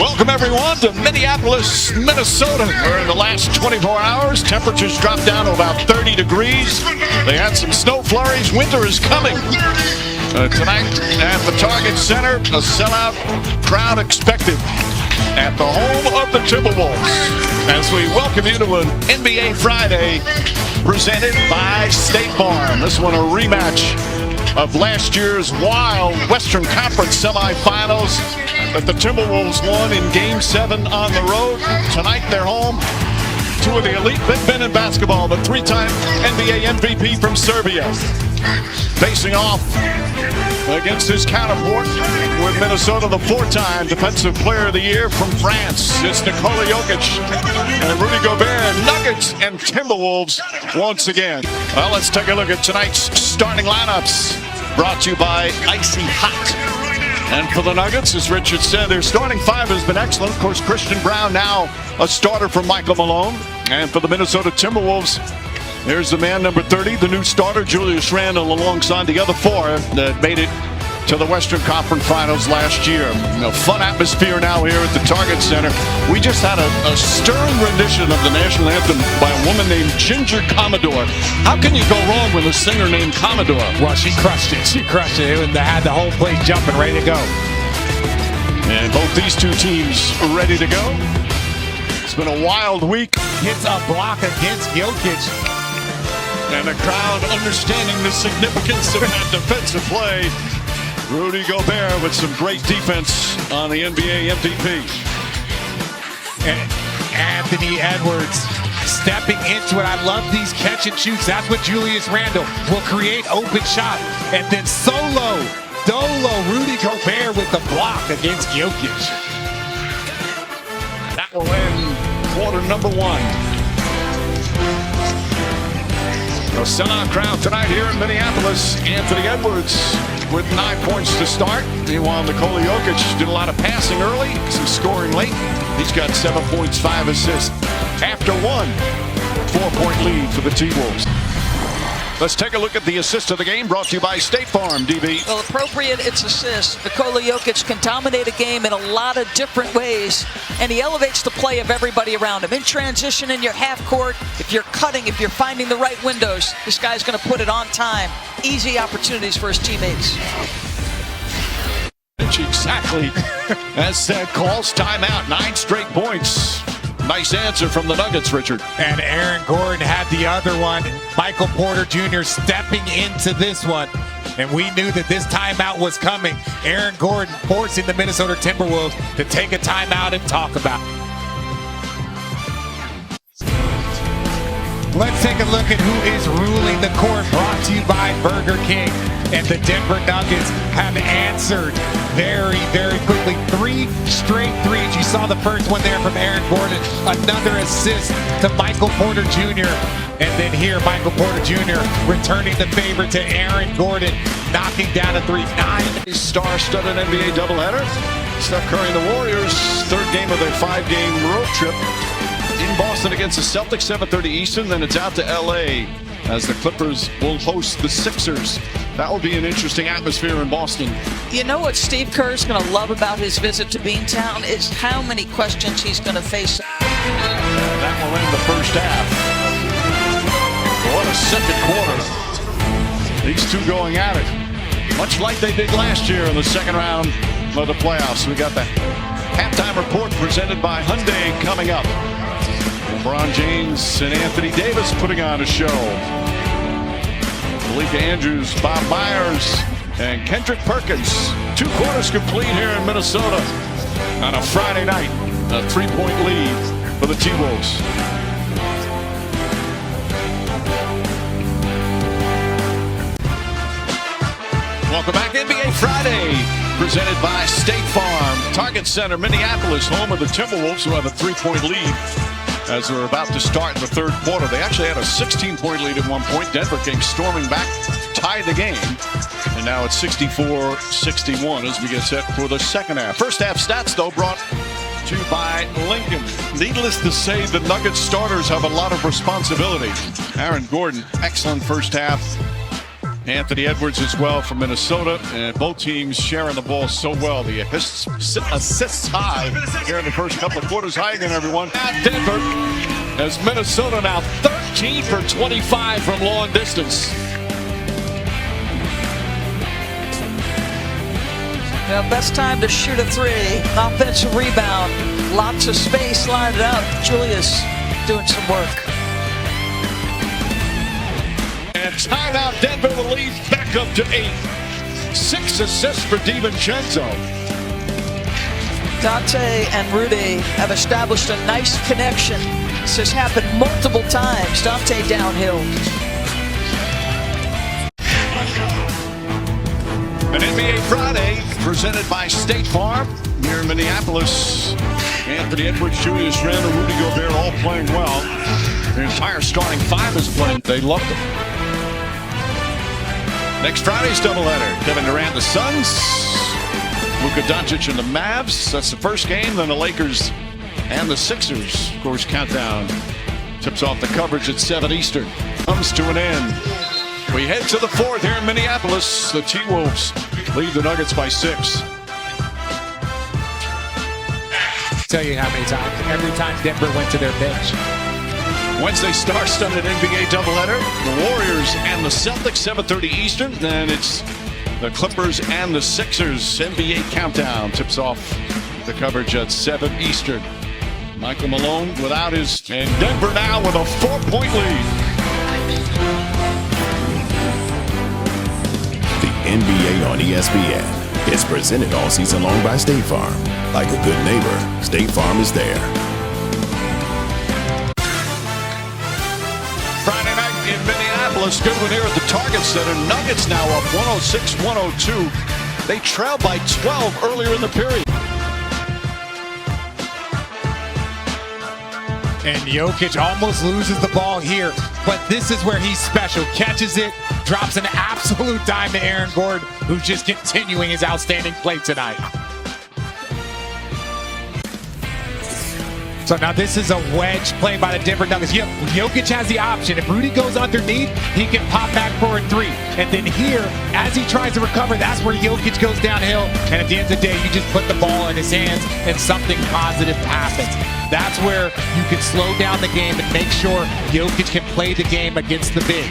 Welcome everyone to Minneapolis, Minnesota. Where in the last 24 hours, temperatures dropped down to about 30 degrees. They had some snow flurries. Winter is coming. Tonight at the Target Center, a sellout crowd expected at the home of the Timberwolves. As we welcome you to an NBA Friday presented by State Farm. This one a rematch of last year's wild Western Conference semifinals that the Timberwolves won in Game 7 on the road. Tonight they're home. Two of the elite big men in basketball, the three-time NBA MVP from Serbia, facing off against his counterpart with Minnesota, the four-time Defensive Player of the Year from France. It's Nikola Jokic and Rudy Gobert, Nuggets and Timberwolves once again. Well, let's take a look at tonight's starting lineups, brought to you by Icy Hot. And for the Nuggets, as Richard said, their starting five has been excellent. Of course, Christian Brown now a starter for Michael Malone. And for the Minnesota Timberwolves, there's the man number 30, the new starter, Julius Randle, alongside the other four that made it to the Western Conference Finals last year. A fun atmosphere now here at the Target Center. We just had a stirring rendition of the national anthem by a woman named Ginger Commodore. How can you go wrong with a singer named Commodore? Well, she crushed it. She crushed it. And had the whole place jumping, ready to go. And both these two teams are ready to go. It's been a wild week. Hits a block against Jokic. And the crowd understanding the significance of that defensive play. Rudy Gobert with some great defense on the NBA MVP. And Anthony Edwards stepping into it. I love these catch and shoots. That's what Julius Randle will create, open shot. And then Dolo, Rudy Gobert with the block against Jokic. That will end quarter number one. A sellout crowd tonight here in Minneapolis. Anthony Edwards with 9 points to start. Meanwhile, Nikola Jokic did a lot of passing early, some scoring late. He's got 7 points, 5 assists. After one 4-point lead for the T-Wolves. Let's take a look at the assist of the game, brought to you by State Farm, DB. Well, appropriate, it's assists. Nikola Jokic can dominate a game in a lot of different ways, and he elevates the play of everybody around him. In transition, in your half court, if you're cutting, if you're finding the right windows, this guy's going to put it on time. Easy opportunities for his teammates. Exactly. As said, calls timeout, 9 straight points. Nice answer from the Nuggets, Richard. And Aaron Gordon had the other one. Michael Porter Jr. stepping into this one. And we knew that this timeout was coming. Aaron Gordon forcing the Minnesota Timberwolves to take a timeout and talk about it. Let's take a look at who is ruling the court, brought to you by Burger King. And the Denver Nuggets have answered very, very quickly. 3 straight threes. You saw the first one there from Aaron Gordon. Another assist to Michael Porter Jr. And then here, Michael Porter Jr. returning the favor to Aaron Gordon, knocking down a 3. 9. Star-studded NBA doubleheader. Steph Curry and the Warriors, third game of their 5-game road trip in Boston against the Celtics, 7:30 Eastern. Then it's out to LA as the Clippers will host the Sixers. That will be an interesting atmosphere in Boston. You know what Steve Kerr's going to love about his visit to Beantown is how many questions he's going to face. That will end the first half. What a second quarter. These two going at it, much like they did last year in the second round of the playoffs. We got the halftime report presented by Hyundai coming up. LeBron James and Anthony Davis putting on a show. Malika Andrews, Bob Myers, and Kendrick Perkins. 2 quarters complete here in Minnesota on a Friday night. A 3-point lead for the T-Wolves. Welcome back, NBA Friday, presented by State Farm. Target Center, Minneapolis, home of the Timberwolves, who have a 3-point lead as they're about to start in the third quarter. They actually had a 16-point lead at one point. Denver came storming back, tied the game, and now it's 64-61 as we get set for the second half. First half stats, though, brought to you by Lincoln. Needless to say, the Nuggets starters have a lot of responsibility. Aaron Gordon, excellent first half. Anthony Edwards as well from Minnesota, and both teams sharing the ball so well. The assists high here in the first couple of quarters. Hi again, everyone. At Denver, as Minnesota now 13 for 25 from long distance. Well, best time to shoot a three. Offensive rebound. Lots of space lined up. Julius doing some work. And timeout, Denver will lead back up to 8. 6 assists for DiVincenzo. Dante and Rudy have established a nice connection. This has happened multiple times. Dante downhill. An NBA Friday presented by State Farm here in Minneapolis. Anthony Edwards, Julius Randle, Rudy Gobert all playing well. The entire starting 5 is playing. They loved them. Next Friday's doubleheader. Kevin Durant, the Suns. Luka Doncic and the Mavs. That's the first game. Then the Lakers and the Sixers. Of course, countdown tips off the coverage at 7 Eastern. Comes to an end. We head to the 4th here in Minneapolis. The T-Wolves lead the Nuggets by 6. Tell you how many times. Every time Denver went to their bench. Wednesday star-studded NBA doubleheader. The Warriors and the Celtics, 7:30 Eastern. Then it's the Clippers and the Sixers. NBA countdown tips off the coverage at 7 Eastern. Michael Malone without his... And Denver now with a 4-point lead. NBA on ESPN is presented all season long by State Farm. Like a good neighbor, State Farm is there. Friday night in Minneapolis, good one here at the Target Center. Nuggets now up 106-102. They trailed by 12 earlier in the period. And Jokic almost loses the ball here, but this is where he's special. Catches it, drops an absolute dime to Aaron Gordon, who's just continuing his outstanding play tonight. So now this is a wedge play by the Denver Nuggets. Jokic has the option. If Rudy goes underneath, he can pop back for a 3. And then here, as he tries to recover, that's where Jokic goes downhill. And at the end of the day, you just put the ball in his hands and something positive happens. That's where you can slow down the game and make sure Jokic can play the game against the big.